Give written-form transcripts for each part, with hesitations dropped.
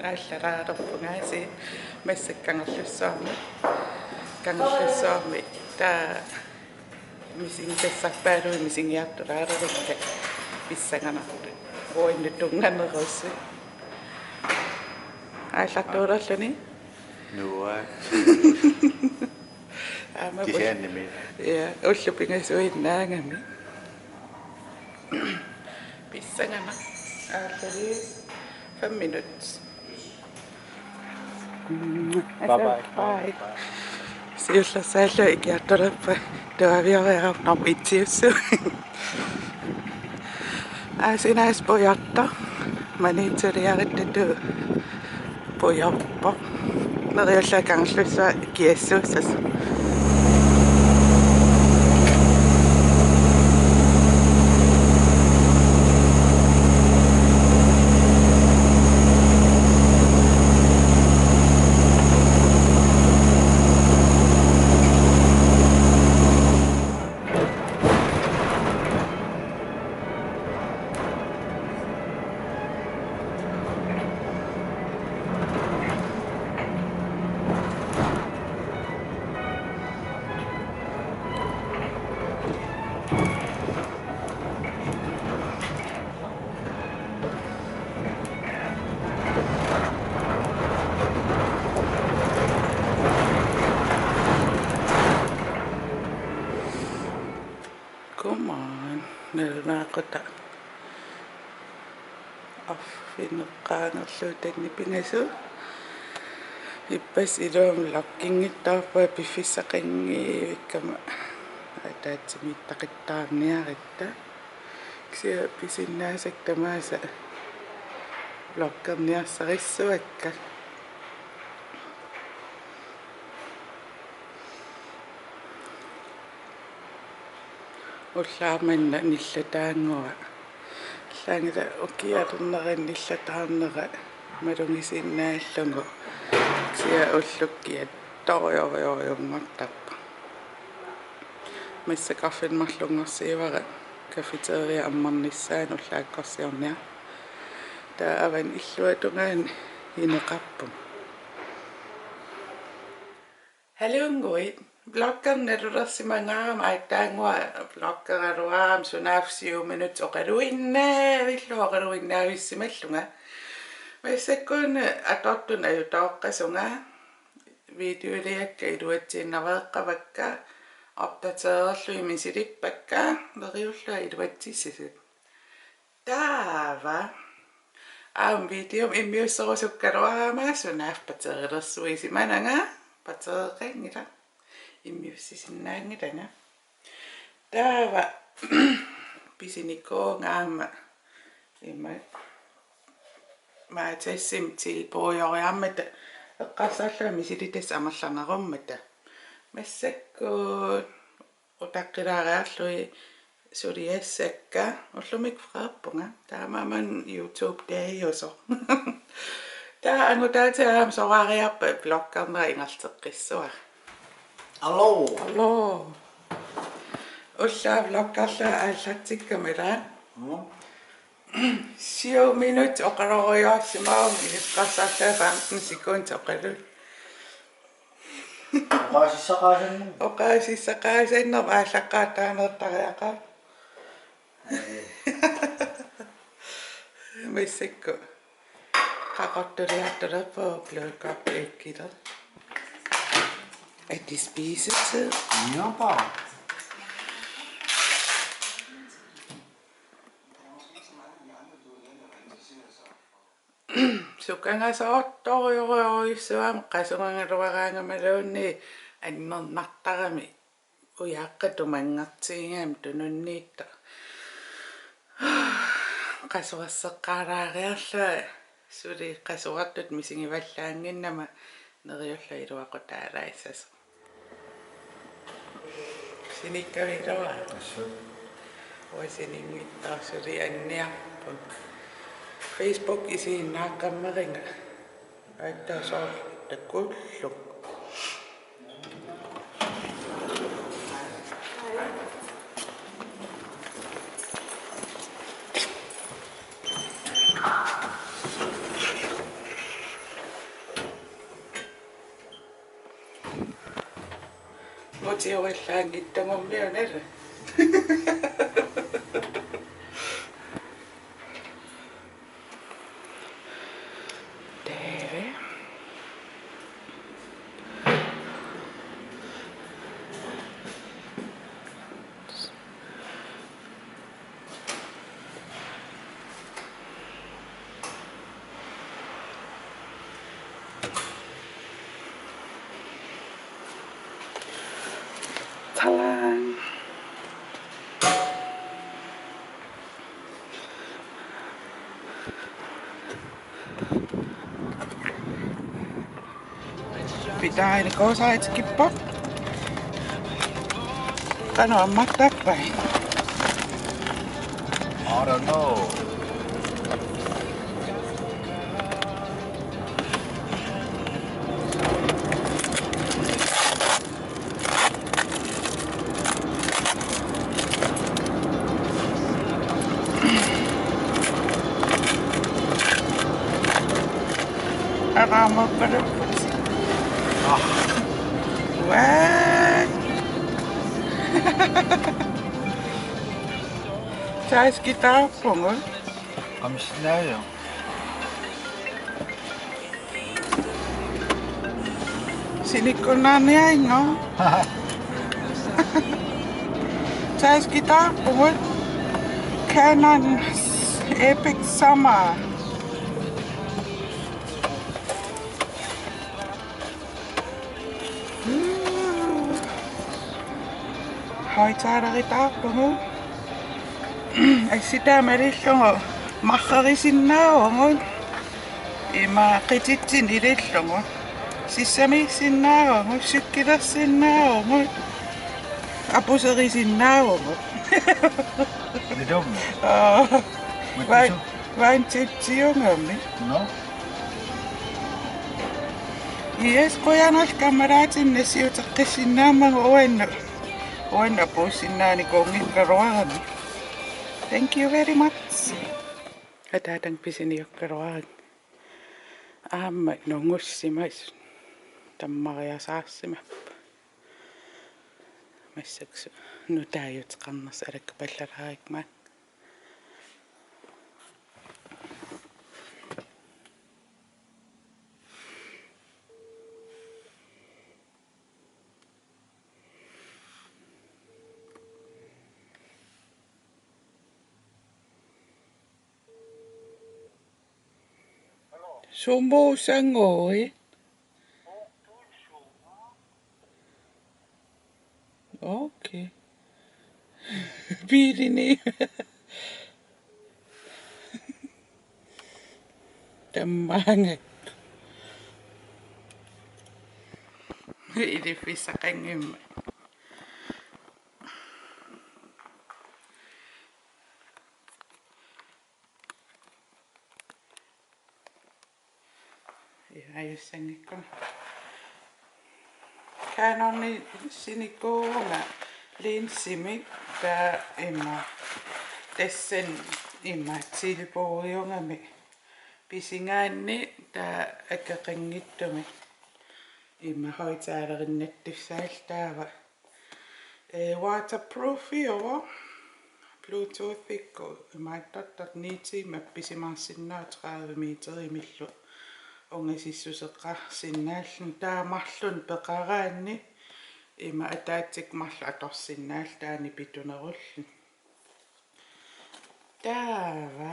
ааллараарерпунгаси массаккангаллуссуарми кангаллуссуарми таа мисингиссарпаалуи мисингиартулаарерикка писсаганарту оинну тунганерусси ааллартуулерлуни нуа кисяанними я уллупингасуиннаангами писсагана ааллали 5 minutes. Bye. Siulla säällä ikiattorappa tuaviavearnam itsiussu. Sinäis pojatta. Manitseriarittu pojappa. Nariulla kangslussa kiessuusas. Come on, nalunaqota affineqqaangerluutanni pingasu ippas iluam lakkingittaarpa piffissaqingiivikkama ataatsimiittaqittaarniaritta ksia pisinnaasaq tamaasa lokkerniarsarissuakka уллааманна ниллатаангуа лаангила укиалернерин ниллатаарнера малунгисиннааллугу сиа уллуккиат ториориориуммартарпа массакаффинмарлунгорсиивара кафетерия аммарниссаан уллааккорсиорниа тааван иллуатунгаан инеқарпу халунгуит блоккернерулерсимангаама ааттаангуа блоккераруаам сунаавсиу минут оқалуиннаавиллуоқалуиннаависсималлунга массаккуун атортуна ютооққасунга видеолиакка илуатсииннавеэққавакка оптатерерлуи мисилиппакка лериулла илуатсиссисут таава аам видео иммиуссерусуккалуаама сунаавпатерилерсуисиманага патереқангила иммиуссисиннаангилана таава писиникоонгаама има маатассим тилпоориаммата эққарсааллаа мисилитас амерланеруммата массаккуут утаққилаариарлуи сулиассакка уллумик фрааппунга таамааман YouTube таиусо таа ангутаатаам сораариарпа блоккернера ингартеққиссуа алло уллаа блоккерла ааллатсиккамила 7 minutes оқалориуарсимаауми иққарсааллаа 15 секунд оқалу оқаасиссақаасаннер ааллаққаатаанертариақа мессикко қақортулиартулерпоо блоккаппииккилер Er det spisetid? Ja, bare. Sukangasoortorioriorisuam qasumangaluaraangamalunni annermartarami uyaqqatumangartiingaam tununniitta qasuasseqqaalaariarla suli qasuartut misingivallaanginnama neriulla iluaqutaalaissas sinikkaviloa uasiningittarsuli anniarput Facebook isiinnaaqammeringa aittaasor takkulluk Motiuellaan kittamummiunera. Tere. Talang. Pitää eli koosait skippa. Kano mattakpäin. I don't know. Arama pada. What? Sais kita pungol. I'm snäll. Sinikon niya no. Sais kita pungol. Canon Epic Summer. Hoitada kita pungol. Ay sitä merillongo makharisinnaongo ima qititsin ilillongo sissamiissinnaongo sykkilersinnaongo apuserisinnaongo Det är dumt. vain tipsiongommi No? yes qoyanal kameraatinne siuteqqisinnaammangu uanna puussinnaani koongikkaruarami. Thank you very much. Atatang pisiniokkaruarag. Aammat nungussimais tammariasaassima. Massaksu nutaayut qannas alakpallaraikmaat. Sumuusangoi. Okay. Piirini. Tammangak. Ilifisaqangimma. Ajussangikkona. Kanonni sinikoona linssimi tää imma tessen imma silpuujongami pisingaanni tää akkaqangittumi imma hoitaalerinnattussaal waterproofi over bluetoothikku imaattartat niitiimma pisimaarsinnaa 30 meter imillu ongasissuseqqarsinnaallun taamarlun peqaraanni ima ataatsik marlu atorsinnaall taani pitunerullun taava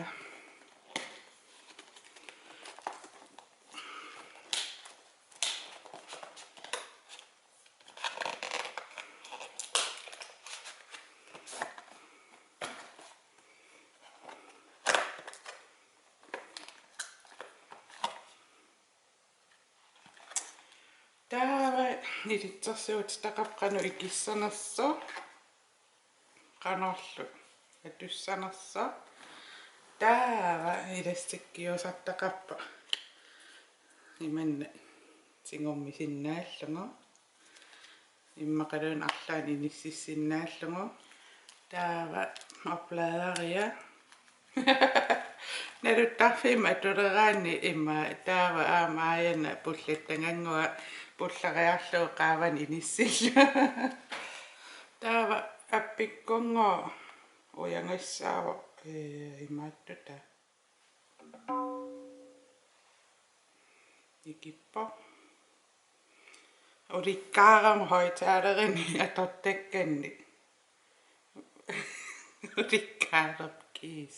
taava nilitsersuut taqaqqanu ikissanerso qanorlu atussanerso taava ilastikkiusattaqappa imanna singormisinnaallungo immaqaluun arlaan inississinnaallugo taava oplaadaria Naluttaarfima tuleraani imma taava aamaayana pullatangangua pullariarluu qaavan inissillu taava appikkungo uyangassaavo imaattuta ikippo ulikkaaram højtalerini atortakkanni ulikkaaram kiis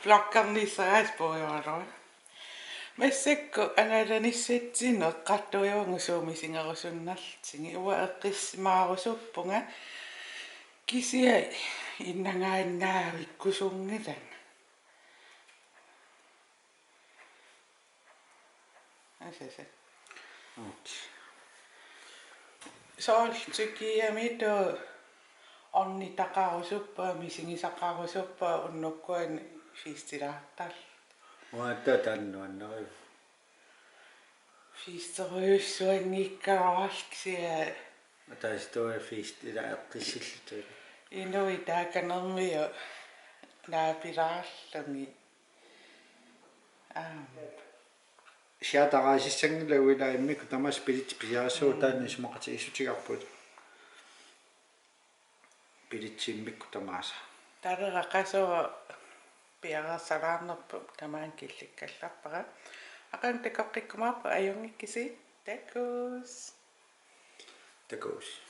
Flokkarnissaaspuujuarua массакку аналаниссатсинеқ қартуйуангусууми синерусуннарлтинги уа эққиссимаарусуппунга кисиа иннангааннаавиккусунгилан асаса соолтукиамито орни тақарусуппаа мисигисақарусуппаа уннуккуани фистилаартал Muatta tannuanneru. фистеруйуссуангиккаруарлксиа Атаистуа фист ила эққиссиллутуи. инуи тааканермиу наапилаарлуми Сиатараасиссангилауила иммику тамас пилит пиаасуу таанни сумақатигиссутигарпут. Пилитсиммикку тамааса. тарерақасуа пиарасалаарнерпу тамаан килликкалларпара акан такоққиккумаапа аюнгиккиси такус Такous.